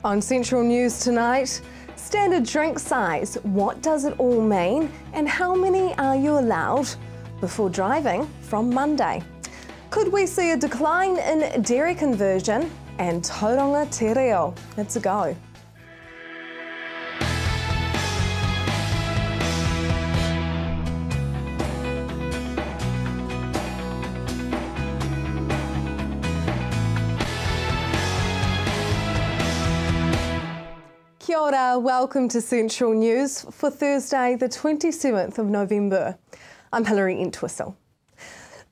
On Central News tonight, standard drink size, what does it all mean and how many are you allowed before driving from Monday? Could we see a decline in dairy conversion? And Tauranga Te Reo, it's a go. Kia ora, welcome to Central News for Thursday the 27th of November. I'm Hilary Entwistle.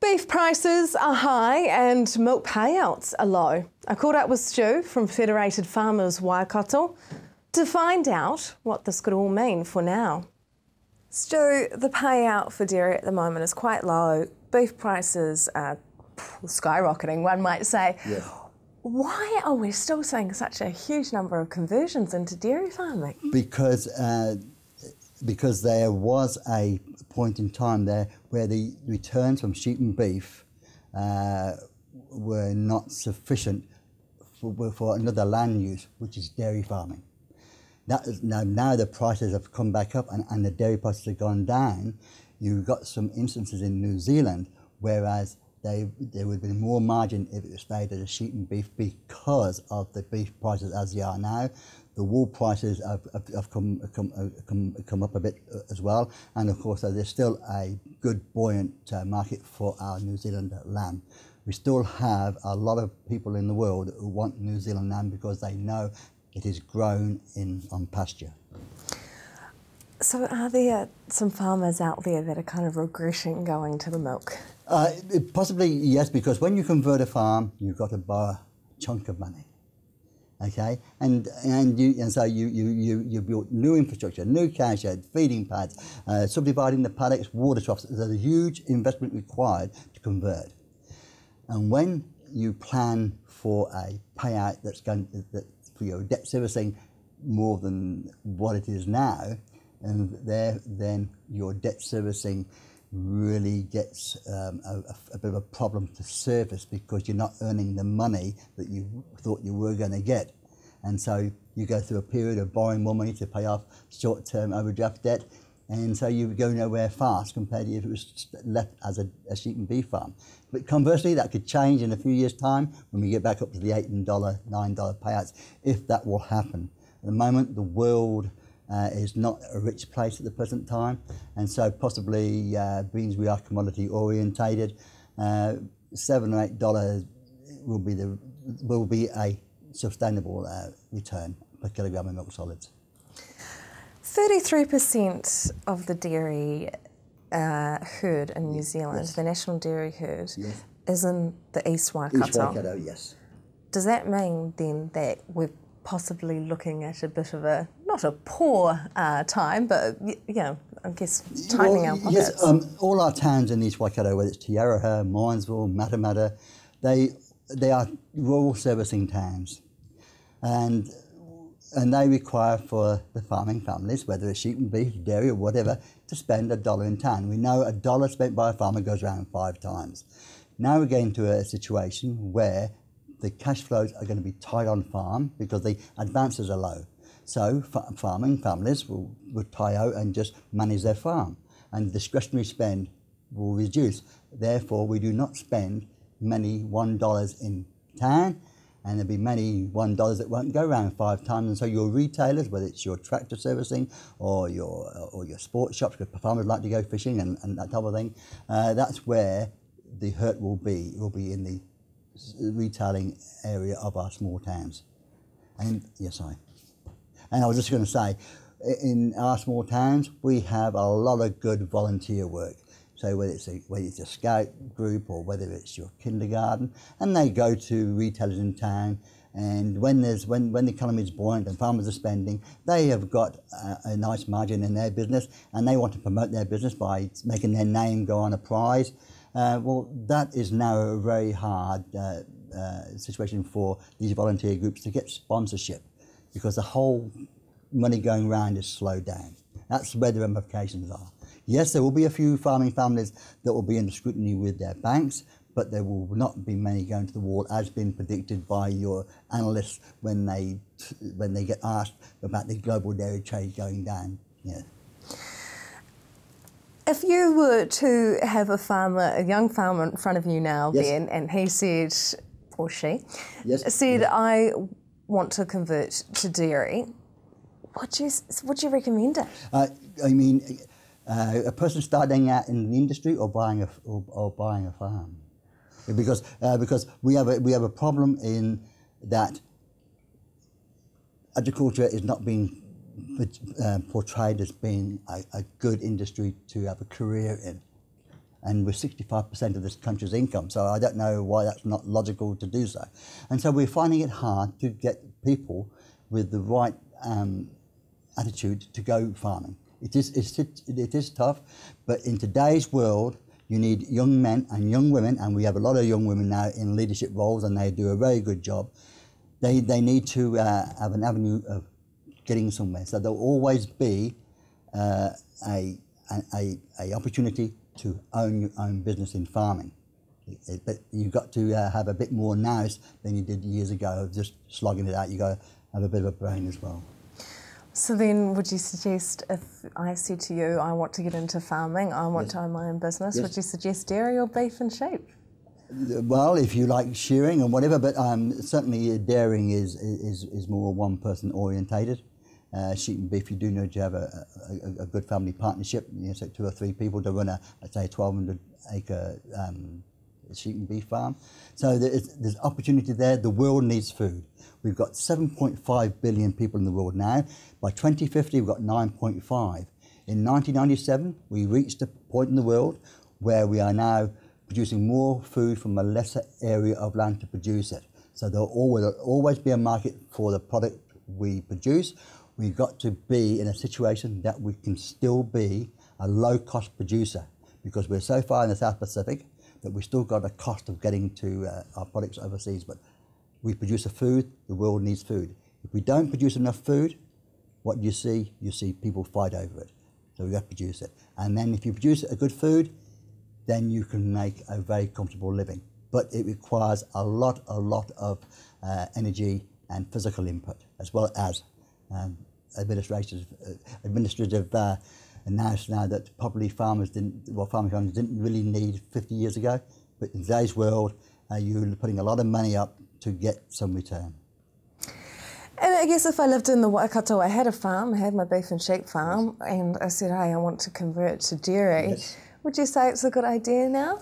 Beef prices are high and milk payouts are low. I caught up with Stu from Federated Farmers Waikato to find out what this could all mean for now. Stu, the payout for dairy at the moment is quite low. Beef prices are skyrocketing, one might say. Yeah. Why are we still seeing such a huge number of conversions into dairy farming? Because there was a point in time there where the returns from sheep and beef were not sufficient for another land use, which is dairy farming. Now the prices have come back up and the dairy prices have gone down. You've got some instances in New Zealand, whereas there would be more margin if it stayed as sheep and beef because of the beef prices as they are now. The wool prices have come up a bit as well, and of course there's still a good buoyant market for our New Zealand lamb. We still have a lot of people in the world who want New Zealand lamb because they know it is grown on pasture. So are there some farmers out there that are kind of regretting going to the milk? Possibly yes, because when you convert a farm, you've got to borrow a chunk of money. Okay, and so you built new infrastructure, new cow shed, feeding pads, subdividing the paddocks, water troughs. There's a huge investment required to convert. And when you plan for a payout that's going for your debt servicing more than what it is now, and then your debt servicing really gets a bit of a problem to service because you're not earning the money that you thought you were going to get. And so you go through a period of borrowing more money to pay off short-term overdraft debt, and so you go nowhere fast compared to if it was left as a sheep and beef farm. But conversely, that could change in a few years' time when we get back up to the $8 and $9 payouts, if that will happen. At the moment, the world is not a rich place at the present time, and so possibly being we are commodity orientated, $7 or $8 will be a sustainable return per kilogram of milk solids. 33% of the dairy herd in New Zealand, yes. The national dairy herd, yes. is in the East Waikato. East Waikato, yes. Does that mean then that we're possibly looking at a bit of a, not a poor time, but I guess tightening our pockets? Yes, all our towns in East Waikato, whether it's Te Araha, Minesville, Matamata, they are rural servicing towns, and they require for the farming families, whether it's sheep and beef, dairy or whatever, to spend $1 in town. We know $1 spent by a farmer goes around 5 times. Now we're getting to a situation where the cash flows are going to be tight on farm because the advances are low. So farming families will tie out and just manage their farm, and discretionary spend will reduce. Therefore, we do not spend many $1 in town, and there'll be many $1 that won't go around 5 times. And so your retailers, whether it's your tractor servicing or your sports shops, because farmers like to go fishing and that type of thing, that's where the hurt will be. It will be in the retailing area of our small towns. And I was just going to say, in our small towns, we have a lot of good volunteer work. So whether it's a scout group or whether it's your kindergarten, and they go to retailers in town, and when the economy is buoyant and farmers are spending, they have got a nice margin in their business, and they want to promote their business by making their name go on a prize. Well, that is now a very hard situation for these volunteer groups to get sponsorship, because the whole money going around is slowed down. That's where the ramifications are. Yes, there will be a few farming families that will be under scrutiny with their banks, but there will not be many going to the wall, as been predicted by your analysts when they get asked about the global dairy trade going down. Yeah. If you were to have a young farmer in front of you now, yes. Ben, and he said, or she, yes. said, yes. I want to convert to dairy, would you recommend it? I mean, a person starting out in the industry or buying a farm, because we have a problem in that agriculture is not being portrayed as being a good industry to have a career in, and we're 65% of this country's income, so I don't know why that's not logical to do so. And so we're finding it hard to get people with the right attitude to go farming. It is tough, but in today's world, you need young men and young women, and we have a lot of young women now in leadership roles, and they do a very good job. They need to have an avenue of getting somewhere. So there'll always be a opportunity to own your own business in farming. But you've got to have a bit more nous than you did years ago of just slogging it out. You've got to have a bit of a brain as well. So then would you suggest, if I said to you, I want to get into farming, I want yes. to own my own business, yes. would you suggest dairy or beef and sheep? Well, if you like shearing and whatever, but certainly dairying is more one-person orientated. Sheep and beef, you do need to have a good family partnership, so 2 or 3 people to run let's say, 1,200-acre sheep and beef farm. So there's opportunity there. The world needs food. We've got 7.5 billion people in the world now. By 2050, we've got 9.5. In 1997, we reached a point in the world where we are now producing more food from a lesser area of land to produce it. So there will always be a market for the product we produce. We've got to be in a situation that we can still be a low-cost producer, because we're so far in the South Pacific that we've still got a cost of getting to our products overseas. But we produce a food, the world needs food. If we don't produce enough food, what do you see? You see people fight over it. So we have to produce it. And then if you produce a good food, then you can make a very comfortable living. But it requires a lot of energy and physical input, as well as administrative now that probably farmers didn't really need 50 years ago. But in today's world, you're putting a lot of money up to get some return. And I guess if I lived in the Waikato, I had a farm, I had my beef and sheep farm, and I said, hey, I want to convert to dairy. Yes. Would you say it's a good idea now?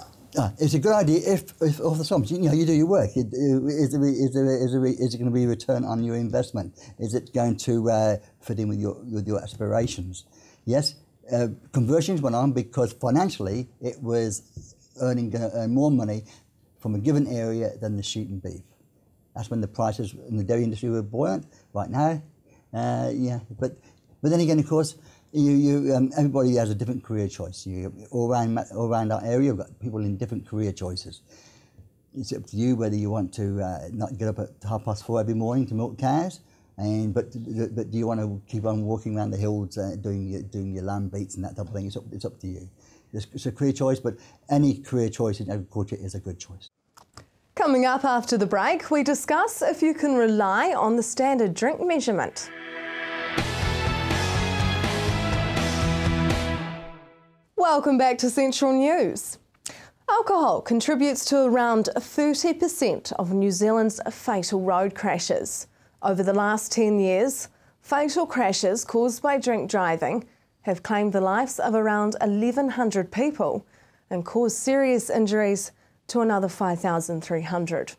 It's a good idea if off the sums, you do your work. Is it going to be a return on your investment? Is it going to fit in with your aspirations? Yes, conversions went on because financially it was going to earn more money from a given area than the sheep and beef. That's when the prices in the dairy industry were buoyant. Right now, but then again, of course, everybody has a different career choice. All around our area, we've got people in different career choices. It's up to you whether you want to not get up at 4:30 every morning to milk cows, but do you want to keep on walking around the hills doing your lamb beats and that type of thing? It's up to you. It's a career choice, but any career choice in agriculture is a good choice. Coming up after the break, we discuss if you can rely on the standard drink measurement. Welcome back to Central News. Alcohol contributes to around 30% of New Zealand's fatal road crashes. Over the last 10 years, fatal crashes caused by drink driving have claimed the lives of around 1,100 people and caused serious injuries to another 5,300.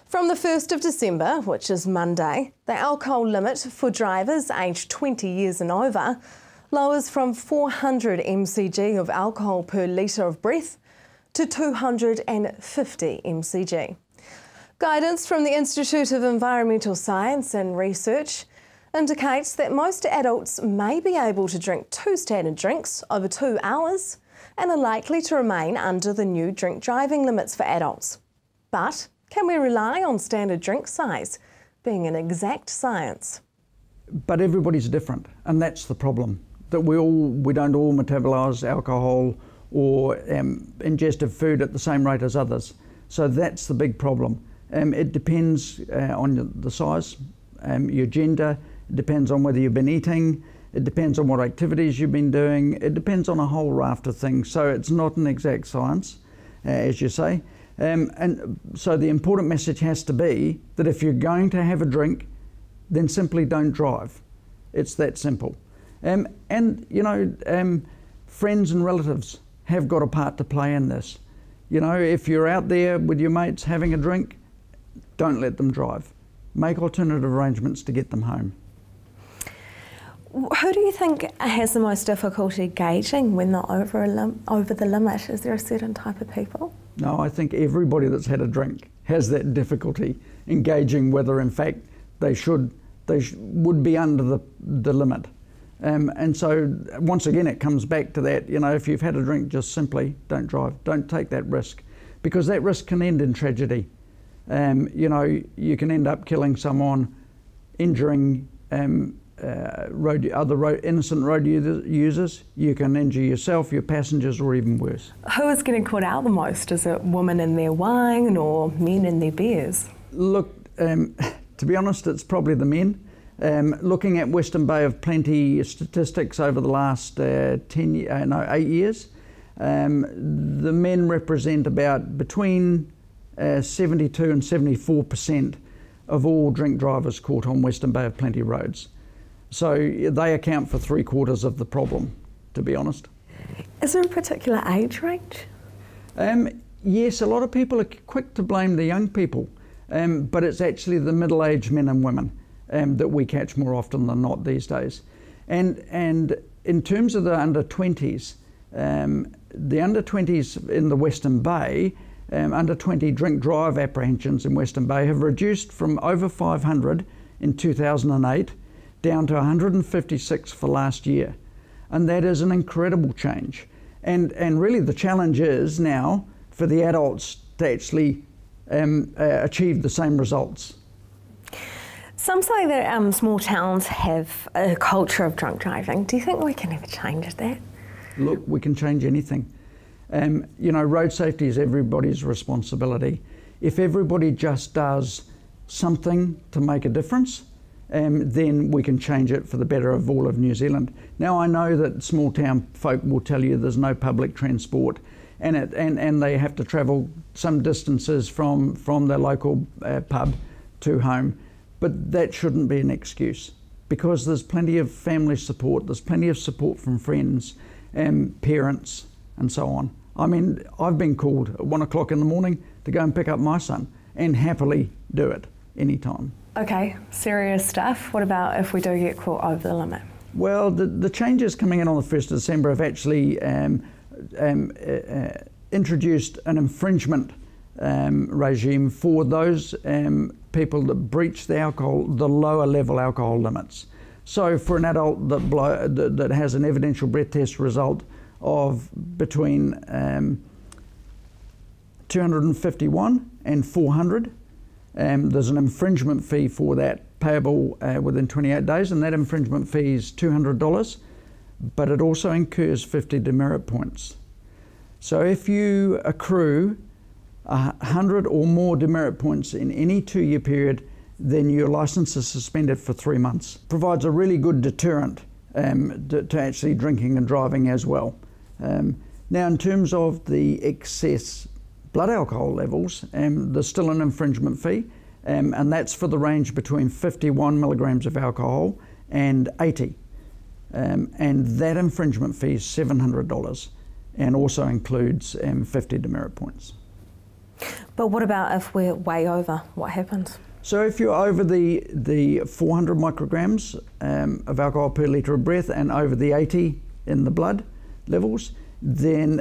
From the 1st of December, which is Monday, the alcohol limit for drivers aged 20 years and over lowers from 400 mcg of alcohol per litre of breath to 250 mcg. Guidance from the Institute of Environmental Science and Research indicates that most adults may be able to drink 2 standard drinks over 2 hours and are likely to remain under the new drink driving limits for adults. But can we rely on standard drink size being an exact science? But everybody's different, and that's the problem. That we don't all metabolise alcohol or ingested food at the same rate as others. So that's the big problem. It depends on the size, your gender, it depends on whether you've been eating, it depends on what activities you've been doing, it depends on a whole raft of things. So it's not an exact science, as you say. And so the important message has to be that if you're going to have a drink, then simply don't drive. It's that simple. And you know, friends and relatives have got a part to play in this. You know, if you're out there with your mates having a drink, don't let them drive. Make alternative arrangements to get them home. Who do you think has the most difficulty gauging when they're over the limit? Is there a certain type of people? No, I think everybody that's had a drink has that difficulty in gauging whether in fact they would be under the limit. And so once again it comes back to that, you know, if you've had a drink, just simply don't drive, don't take that risk, because that risk can end in tragedy. You know, you can end up killing someone, injuring innocent road users, you can injure yourself, your passengers, or even worse. Who is getting caught out the most? Is it women in their wine or men in their beers? Look, to be honest, it's probably the men. Looking at Western Bay of Plenty statistics over the last 8 years, the men represent about between 72 and 74% of all drink drivers caught on Western Bay of Plenty roads. So they account for 3/4 of the problem, to be honest. Is there a particular age range? Yes, a lot of people are quick to blame the young people, but it's actually the middle-aged men and women that we catch more often than not these days. And in terms of the under-20s, the under-20s in the Western Bay, under-20 drink-drive apprehensions in Western Bay have reduced from over 500 in 2008 down to 156 for last year. And that is an incredible change. And really the challenge is now for the adults to actually achieve the same results. Some say that small towns have a culture of drunk driving. Do you think we can ever change that? Look, we can change anything. You know, road safety is everybody's responsibility. If everybody just does something to make a difference, then we can change it for the better of all of New Zealand. Now, I know that small town folk will tell you there's no public transport, and they have to travel some distances from their local pub to home, but that shouldn't be an excuse, because there's plenty of family support, there's plenty of support from friends and parents and so on. I mean, I've been called at 1 o'clock in the morning to go and pick up my son, and happily do it anytime. Okay, serious stuff. What about if we do get caught over the limit? Well, the changes coming in on the 1st of December have actually introduced an infringement regime for those people that breach the lower level alcohol limits. So for an adult that has an evidential breath test result of between 251 and 400, there's an infringement fee for that payable within 28 days, and that infringement fee is $200, but it also incurs 50 demerit points. So if you accrue 100 or more demerit points in any 2-year period, then your licence is suspended for 3 months. Provides a really good deterrent to actually drinking and driving as well. Now, in terms of the excess blood alcohol levels, there's still an infringement fee, and that's for the range between 51 milligrams of alcohol and 80. And that infringement fee is $700 and also includes 50 demerit points. But what about if we're way over? What happens? So if you're over the 400 micrograms of alcohol per litre of breath and over the 80 in the blood levels, then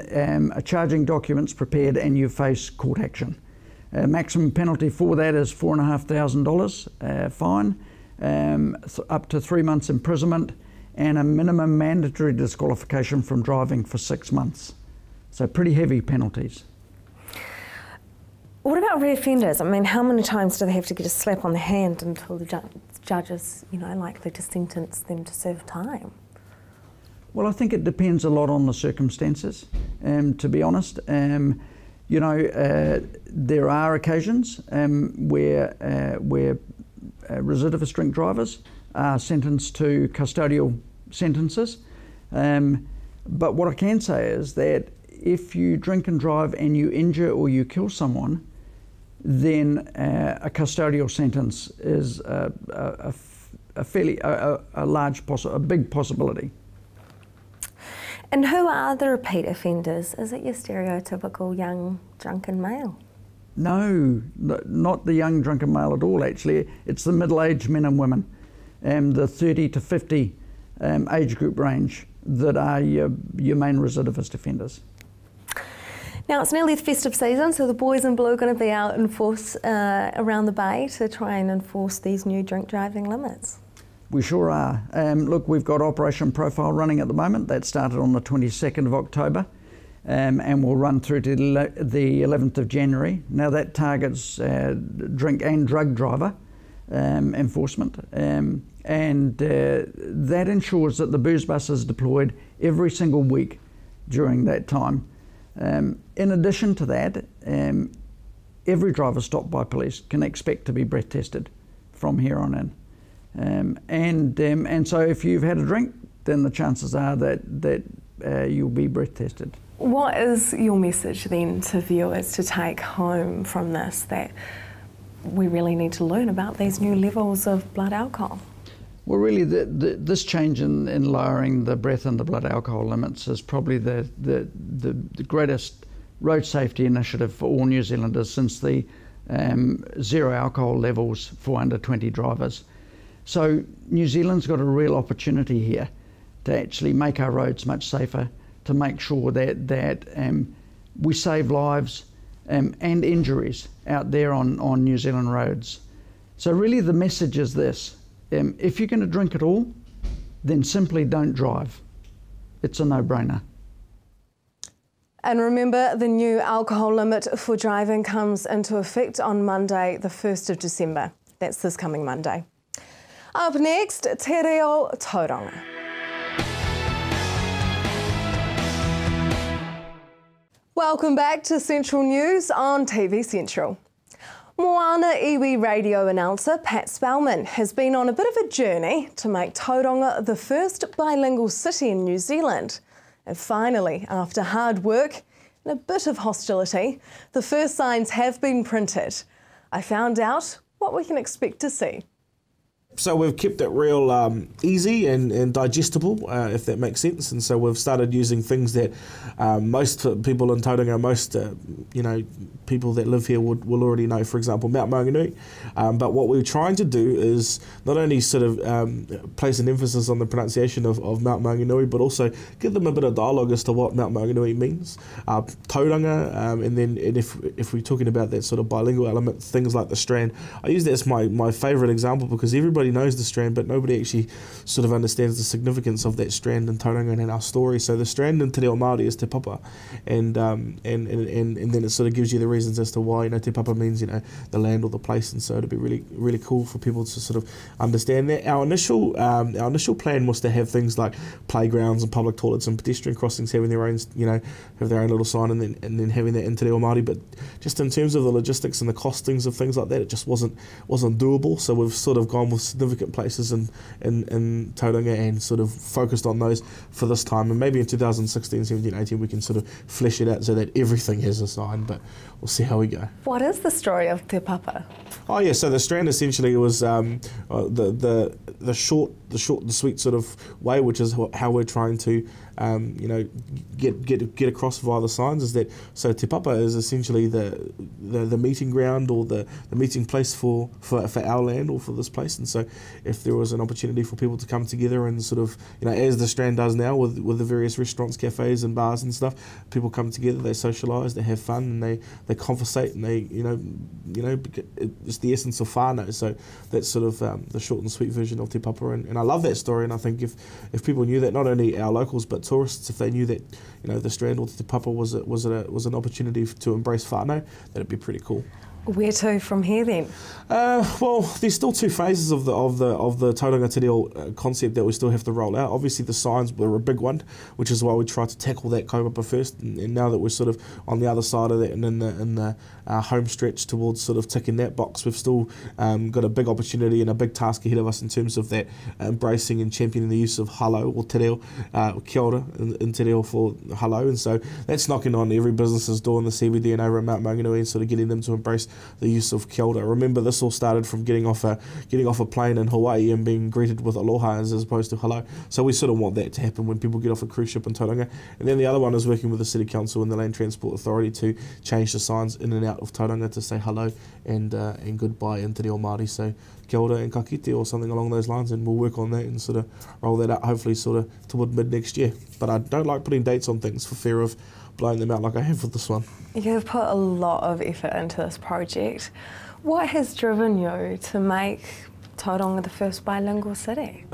a charging document's prepared and you face court action. Maximum penalty for that is $4,500 fine, up to 3 months imprisonment, and a minimum mandatory disqualification from driving for 6 months. So pretty heavy penalties. What about reoffenders? I mean, how many times do they have to get a slap on the hand until the judge is, likely to sentence them to serve time? Well, I think it depends a lot on the circumstances, to be honest. You know, there are occasions where recidivist drink drivers are sentenced to custodial sentences. But what I can say is that if you drink and drive and you injure or you kill someone, then a custodial sentence is a big possibility. And who are the repeat offenders? Is it your stereotypical young drunken male? No, not the young drunken male at all, actually. It's the middle-aged men and women, the 30 to 50 age group range that are your main recidivist offenders. Now, it's nearly the festive season, so the boys in blue are going to be out in force around the bay to try and enforce these new drink driving limits. We sure are. Look, we've got Operation Profile running at the moment. That started on the 22nd of October and will run through to the 11th of January. Now that targets drink and drug driver enforcement, and that ensures that the booze bus is deployed every single week during that time. In addition to that, every driver stopped by police can expect to be breath tested from here on in. And so if you've had a drink, then the chances are that you'll be breath tested. What is your message then to viewers to take home from this, that we really need to learn about these new levels of blood alcohol? Well, really, this change in lowering the breath and the blood alcohol limits is probably the greatest road safety initiative for all New Zealanders since the zero alcohol levels for under 20 drivers. So New Zealand's got a real opportunity here to actually make our roads much safer, to make sure that we save lives and injuries out there on New Zealand roads. So really the message is this: if you're going to drink at all, then simply don't drive. It's a no-brainer. And remember, the new alcohol limit for driving comes into effect on Monday, the 1st of December. That's this coming Monday. Up next, Te Reo Tauranga. Welcome back to Central News on TV Central. Moana iwi radio announcer Pat Spellman has been on a bit of a journey to make Tauranga the first bilingual city in New Zealand. And finally, after hard work and a bit of hostility, the first signs have been printed. I found out what we can expect to see. So we've kept it real easy and digestible, if that makes sense. And so we've started using things that most people in Tauranga, most people that live here will already know. For example, Mount Maunganui. But what we're trying to do is not only sort of place an emphasis on the pronunciation of Mount Maunganui, but also give them a bit of dialogue as to what Mount Maunganui means. Tauranga, and if we're talking about that sort of bilingual element, things like the Strand. I use that as my favourite example because everybody knows the Strand, but nobody actually sort of understands the significance of that Strand in Tauranga and in our story. So the Strand in Te Reo Māori is Te Papa, and then it sort of gives you the reasons as to why Te Papa means the land or the place, and so it'd be really cool for people to sort of understand that. Our initial plan was to have things like playgrounds and public toilets and pedestrian crossings having their own have their own little sign, and then having that in Te Reo Māori, but just in terms of the logistics and the costings of things like that, it just wasn't doable. So we've sort of gone with significant places in Tauranga and sort of focused on those for this time, and maybe in 2016, 17, 18 we can sort of flesh it out so that everything has a sign, but we'll see how we go. What is the story of Te Papa? Oh yeah, so the Strand essentially was the short, the sweet sort of way, which is how we're trying to get across via the signs, is that so Te Papa is essentially the meeting ground or the meeting place for our land or for this place. And so if there was an opportunity for people to come together and sort of as the Strand does now with the various restaurants, cafes and bars and stuff, people come together, they socialise, they have fun, and they conversate, and they it's the essence of whānau. So that's sort of the short and sweet version of Te Papa, and I love that story. And I think if people knew that, not only our locals but tourists, if they knew that the Strand or Te Papa was an opportunity to embrace whānau, that'd be pretty cool. Where to from here then? Well, there's still two phases of the Tauranga Te Reo concept that we still have to roll out. Obviously, the signs were a big one, which is why we tried to tackle that kaupapa first. And now that we're sort of on the other side of that and in the home stretch towards sort of ticking that box, we've still got a big opportunity and a big task ahead of us in terms of that embracing and championing the use of halo or te reo, kia ora in te reo for halo. And so that's knocking on every business's door in the CBD and over at Mount Maunganui and sort of getting them to embrace the use of kia ora. Remember, this all started from getting off a plane in Hawaii and being greeted with aloha as opposed to hello. So we sort of want that to happen when people get off a cruise ship in Tauranga. And then the other one is working with the City Council and the Land Transport Authority to change the signs in and out of Tauranga to say hello and goodbye in te reo Māori. So kia ora and ka kite or something along those lines, and we'll work on that and sort of roll that out hopefully sort of toward mid next year. But I don't like putting dates on things for fear of blowing them out like I have with this one. You've put a lot of effort into this project. What has driven you to make Tauranga the first bilingual city?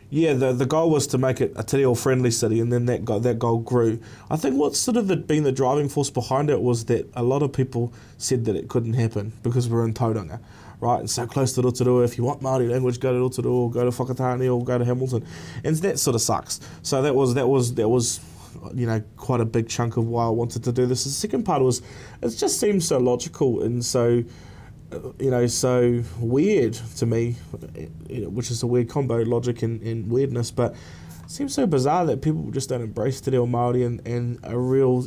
Yeah, the goal was to make it a te reo friendly city, and then that goal grew. I think what's sort of been the driving force behind it was that a lot of people said that it couldn't happen because we're in Tauranga, right, and so close to Rotorua. If you want Māori language, go to Rotorua or go to Whakatane or go to Hamilton, and that sort of sucks. So that was you know, quite a big chunk of why I wanted to do this. The second part was, it just seems so logical and so, you know, so weird to me, which is a weird combo, logic and weirdness, but it seems so bizarre that people just don't embrace te reo Māori and a real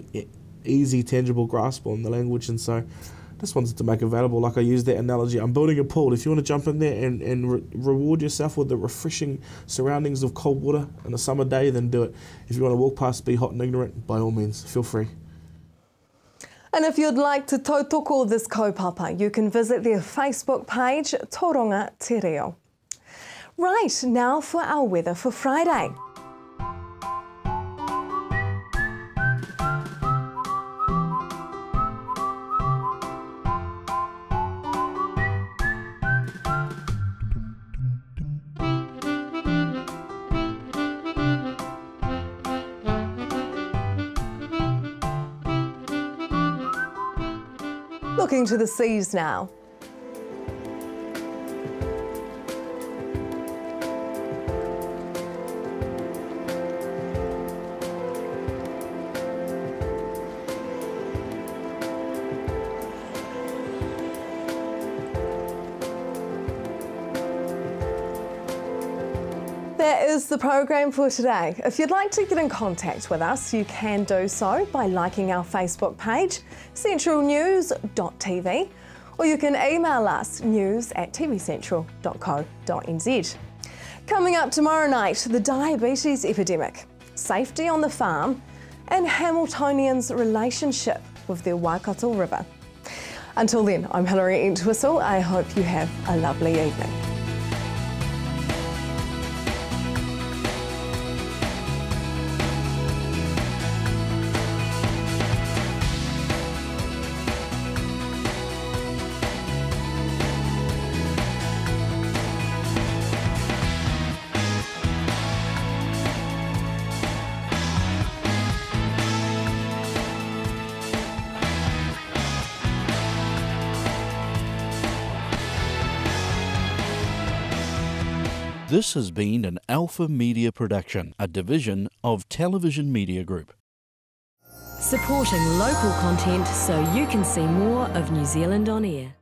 easy, tangible grasp on the language. And so I just wanted to make it available. Like I used that analogy, I'm building a pool. If you want to jump in there and reward yourself with the refreshing surroundings of cold water on a summer day, then do it. If you want to walk past, be hot and ignorant, by all means, feel free. And if you'd like to tautoko this kaupapa, you can visit their Facebook page, Tauranga Te Reo. Right, now for our weather for Friday. Looking to the seas now. That is the program for today. If you'd like to get in contact with us, you can do so by liking our Facebook page, centralnews.tv, or you can email us news@tvcentral.co.nz. Coming up tomorrow night, the diabetes epidemic, safety on the farm, and Hamiltonians' relationship with their Waikato River. Until then, I'm Hilary Entwistle. I hope you have a lovely evening. This has been an Alpha Media production, a division of Television Media Group. Supporting local content so you can see more of New Zealand on air.